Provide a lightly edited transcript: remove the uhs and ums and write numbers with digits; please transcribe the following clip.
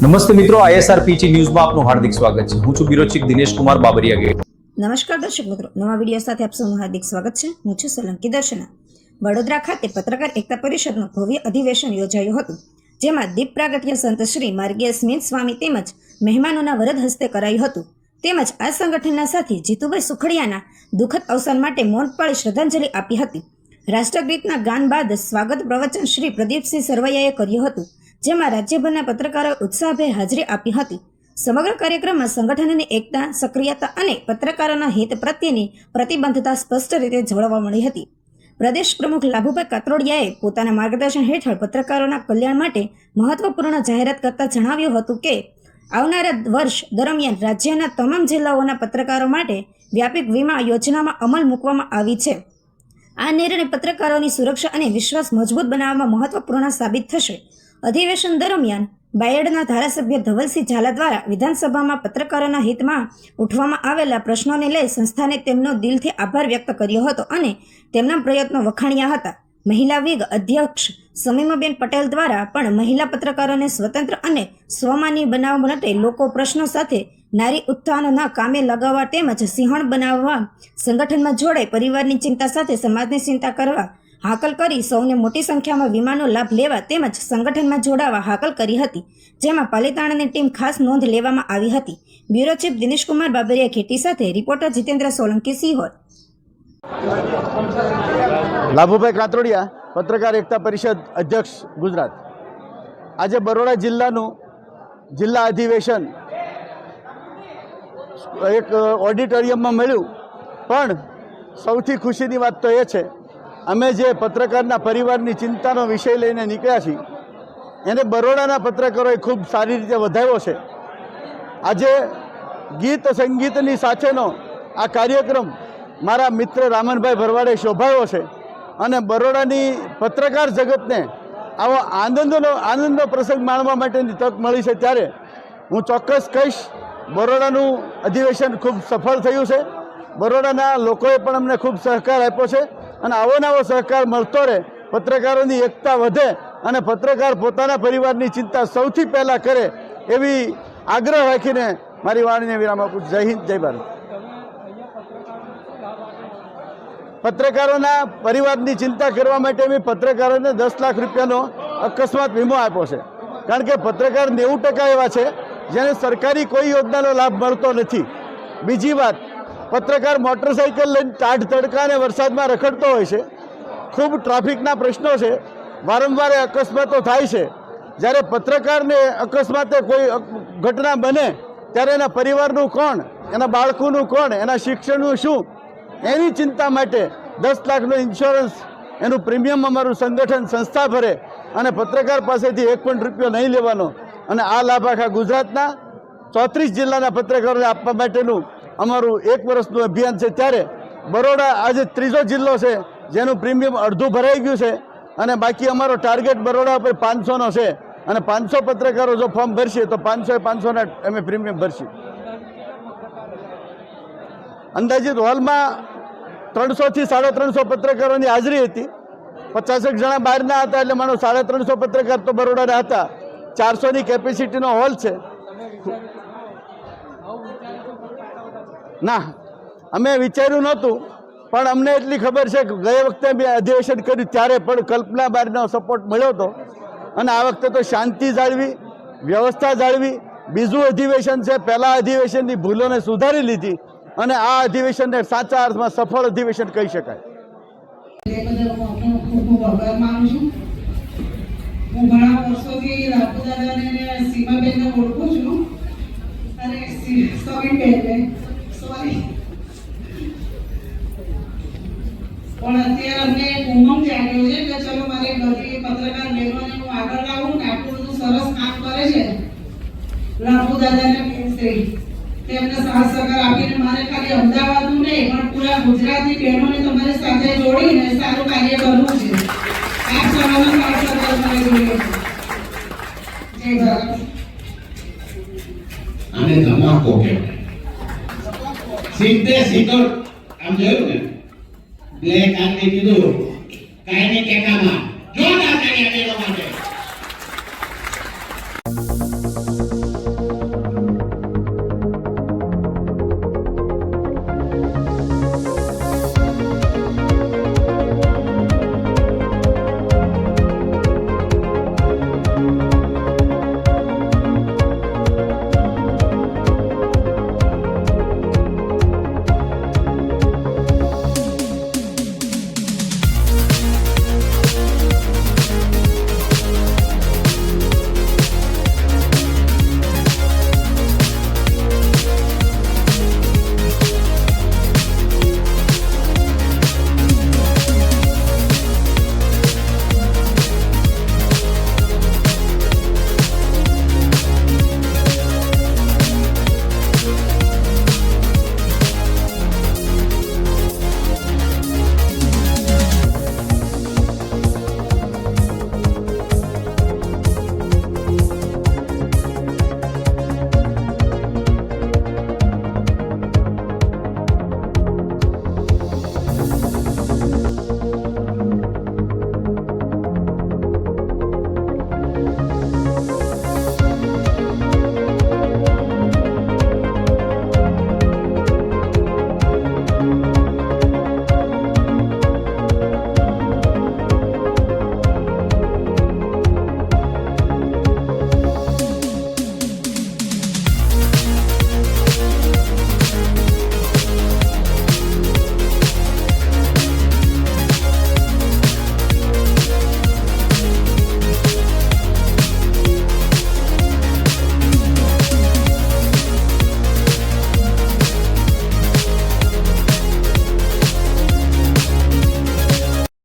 નમસ્તે મિત્રો, ISR PG ન્યૂઝમાં આપનું હાર્દિક સ્વાગત છે. હું છું બ્યુરો ચીફ દિનેશ કુમાર બાબરિયા ગેટ. નમસ્કાર દર્શક મિત્રો, નવા વિડીયો સાથે આપ સૌનું હાર્દિક સ્વાગત છે. હું છું સોલંકી દર્શના. વડોદરા ખાતે પત્રકાર એકતા પરિષદનું ભવ્ય અધિવેશન યોજાયું હતું, જેમાં દીપ પ્રાગટ્ય સંત શ્રી માર્ગીય સ્મિત સ્વામી તેમજ મહેમાનોના વરદ હસ્તે કરાયું હતું. તેમજ આ સંગઠનના સાથી જીતુભાઈ સુખડિયાના દુઃખદ અવસાન માટે મૌન પાળી શ્રદ્ધાંજલિ આપી હતી. રાષ્ટ્રગીતના ગાન બાદ સ્વાગત પ્રવચન શ્રી પ્રદીપસિંહ સરવૈયાએ કર્યું હતું, જેમાં રાજ્યભરના પત્રકારોએ ઉત્સાહભેર હાજરી આપી હતી. સમગ્ર કાર્યક્રમમાં સંગઠનની એકતા, સક્રિયતા અને પત્રકારોના હિત પ્રત્યેની પ્રતિબદ્ધતા સ્પષ્ટ રીતે જોવા મળી હતી. પ્રદેશ પ્રમુખ લાભુભાઈ કાતરોડિયાએ પોતાના માર્ગદર્શન હેઠળ પત્રકારોના કલ્યાણ માટે મહત્વપૂર્ણ જાહેરાત કરતા જણાવ્યું હતું કે આવનારા વર્ષ દરમિયાન રાજ્યના તમામ જિલ્લાઓના પત્રકારો માટે વ્યાપક વીમા યોજનામાં અમલ મૂકવામાં આવી છે. આ નિર્ણય પત્રકારોની સુરક્ષા અને વિશ્વાસ મજબૂત બનાવવામાં મહત્વપૂર્ણ સાબિત થશે. અધિવેશન દરમિયાન બાયડના ધારાસભ્ય ધવલસિંહ ઝાલા દ્વારા વિધાનસભામાં પત્રકારોના હિતમાં ઉઠવામાં આવેલા પ્રશ્નોને લઈ સંસ્થાને તેમનો દિલથી આભાર વ્યક્ત કર્યો હતો અને તેમના પ્રયત્નો વખાણ્યા હતા. મહિલા વિંગ અધ્યક્ષ સમીમાબેન પટેલ દ્વારા પણ મહિલા પત્રકારોને સ્વતંત્ર અને સ્વમાની બનાવવા માટે લોકો પ્રશ્નો સાથે નારી ઉત્થાનના કામે લગાવવા તેમજ સિંહણ બનાવવા સંગઠનમાં જોડાઈ પરિવારની ચિંતા સાથે સમાજની ચિંતા કરવા હાકલ કરી સૌને મોટી સંખ્યામાં વીમાનો લાભ લેવા તેમજ સંગઠનમાં જોડાવા હાકલ કરી હતી, જેમાં પાલિતાણાની ટીમ ખાસ નોંધ લેવામાં આવી હતી. બ્યુરો ચીફ દિનેશ કુમાર બાબરિયા ખેટી સાથે રિપોર્ટર જીતેન્દ્ર સોલંકી સિહોર. લાભુભાઈ કાતરોડિયા, પત્રકાર એકતા પરિષદ અધ્યક્ષ, ગુજરાત. આજે બરોડા જિલ્લાનું જિલ્લા અધિવેશન એક ઓડિટોરિયમમાં મળ્યું, પણ સૌથી ખુશીની વાત તો એ છે અમે જે પત્રકારના પરિવારની ચિંતાનો વિષય લઈને નીકળ્યા છીએ એને બરોડાના પત્રકારોએ ખૂબ સારી રીતે વધાવ્યો છે. આજે ગીત સંગીતની સાથેનો આ કાર્યક્રમ મારા મિત્ર રામનભાઈ ભરવાડે શોભાવ્યો છે અને બરોડાની પત્રકાર જગતને આવો આનંદનો પ્રસંગ માણવા માટેની તક મળી છે. ત્યારે હું ચોક્કસ કહીશ બરોડાનું અધિવેશન ખૂબ સફળ થયું છે. બરોડાના લોકોએ પણ અમને ખૂબ સહકાર આપ્યો છે અને આવો નવો સહકાર મળતો રહે, પત્રકારોની એકતા વધે અને પત્રકાર પોતાના પરિવારની ચિંતા સૌથી પહેલાં કરે એવી આગ્રહ રાખીને મારી વાણીને વિરામ આપું. જય હિન્દ, જય ભારત. પત્રકારોના પરિવારની ચિંતા કરવા માટે મેં પત્રકારોને 10 લાખ રૂપિયાનો અકસ્માત વીમો આપ્યો છે, કારણ કે પત્રકાર 90% એવા છે જેને સરકારી કોઈ યોજનાનો લાભ મળતો નથી. બીજી વાત, પત્રકાર મોટરસાઇકલ લઈને ટાઢ તડકા અને વરસાદમાં રખડતો હોય છે, ખૂબ ટ્રાફિકના પ્રશ્નો છે, વારંવાર અકસ્માતો થાય છે. જ્યારે પત્રકારને અકસ્માતે કોઈ ઘટના બને ત્યારે એના પરિવારનું કોણ, એના બાળકોનું કોણ, એના શિક્ષણનું શું, એની ચિંતા માટે 10 લાખનો ઇન્સ્યોરન્સ એનું પ્રીમિયમ અમારું સંગઠન સંસ્થા ભરે અને પત્રકાર પાસેથી 1 પણ રૂપિયો નહીં લેવાનો. અને આ લાભ આખા ગુજરાતના 34 જિલ્લાના પત્રકારોને આપવા માટેનું અમારું 1 વર્ષનું અભિયાન છે. ત્યારે બરોડા આજે 3જો જિલ્લો છે જેનું પ્રીમિયમ અડધું ભરાઈ ગયું છે અને બાકી અમારો ટાર્ગેટ બરોડા પર 500નો છે અને 500 પત્રકારો જો ફોર્મ ભરશે તો 500ના અમે પ્રીમિયમ ભરશું. અંદાજિત હોલમાં 300 થી 350 પત્રકારોની હાજરી હતી. 50 જણા બહારના હતા, એટલે માનો 350 પત્રકાર તો બરોડાના હતા. 400ની કેપેસિટીનો હોલ છે. ના, અમે વિચાર્યું નહોતું, પણ અમને એટલી ખબર છે કે ગયે વખતે મેં અધિવેશન કર્યું ત્યારે પણ કલ્પના બારનો સપોર્ટ મળ્યો હતો અને આ વખતે તો શાંતિ જાળવી, વ્યવસ્થા જાળવી. બીજું અધિવેશન છે, પહેલા અધિવેશનની ભૂલોને સુધારી લીધી અને આ અધિવેશનને સાચા અર્થમાં સફળ અધિવેશન કહી શકાય. હું ઘણા વર્ષોથી રાપુદાદાને સીમાબેનને ઓળખું છું અને સમીબેનને સોરી, પણ અત્યારે અમને એક ઉમંગ જાગ્યો છે કે ચલો મારી બધી પત્રકાર બહેનોને હું આગળ લાવું ને આટલું બધું સરસ કામ કરે છે રાપુદાદાના બેનશ્રી, તેમને સાથ સહકાર આપીને મારે ખાલી અમદાવાદનું નહીં પણ પૂરા ગુજરાતની બહેનોને તમારી સાથે જોડીને સારું કાર્ય કરવું છે. આપ સૌનો સાથ સહકાર મને જોઈએ. જય ભારત. આને ધમાકો કહેવાય. સીધો આમ જોયું ને, બ્લેક આદમી કીધું કાંઈ નહીં કેકામાં જોરદાર તાળી આપેલો માટે